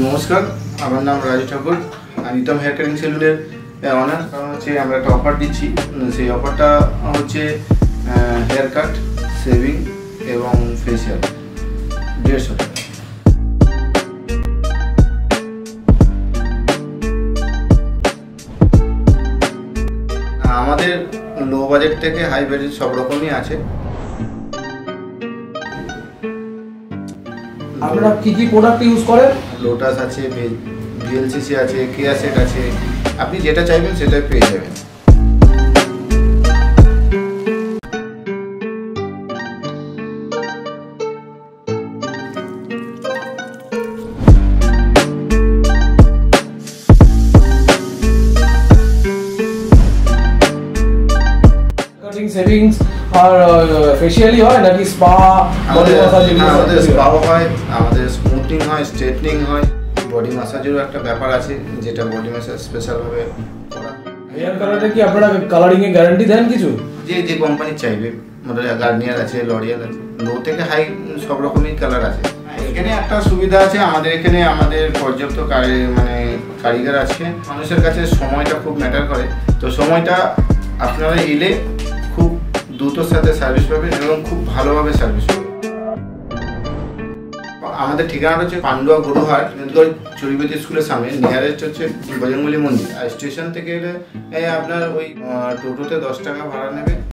নমস্কার, আমার নাম রাজু ঠাকুর। রিতম হেয়ার কাটিং সেলুনের অনার। কারণ হচ্ছে আমরা একটা অফার দিচ্ছি, সেই অফারটা হচ্ছে হেয়ার কাট, শেভিং এবং ফেসিয়াল 150 টাকা। আমাদের লো বাজেট থেকে হাই বাজেট সব রকমই আছে। আপনারা কি কি প্রোডাক্ট ইউজ করেন? লোটাস আছে, ভিএলসিসি আছে, কেয়া সেট আছে, আপনি যেটা চাইবেন সেটাই পেয়ে যাবেন। কাটিং সেভিংস আর ফেশিয়ালি হয় নাকি স্পা, বডি ম্যাসাজ? আমাদের স্পাও হয়, আমাদের স্মুথনিং হয়, স্ট্রেটনিং হয়, বডি ম্যাসাজেরও একটা ব্যাপার আছে, যেটা বডি ম্যাসাজ স্পেশালভাবে করা। হেয়ার কালারে কি আপনারা কালারিং এ গ্যারান্টি দেন কিছু? যে কোম্পানি চাইবে, মানে গার্নিয়ার আছে, লরিয়াল আছে, লো থেকে হাই সব রকমই কালার আছে। এখানে একটা সুবিধা আছে, আমাদের এখানে পর্যাপ্ত কারিগর আছে। মানুষের কাছে সময়টা খুব ম্যাটার করে, তো সময়টা আপনারা এলে খুব দ্রুতর সাথে সার্ভিস পাবেন এবং খুব ভালোভাবে সার্ভিস পাবেন। আমাদের ঠিকানাটা হচ্ছে পান্ডুয়া গরুহাট, চুরিবেতি স্কুলের সামনে। নিয়ারেস্ট হচ্ছে বজরংবলী মন্দির। আর স্টেশন থেকে এলে আপনার ওই টোটোতে 10 টাকা ভাড়া নেবে।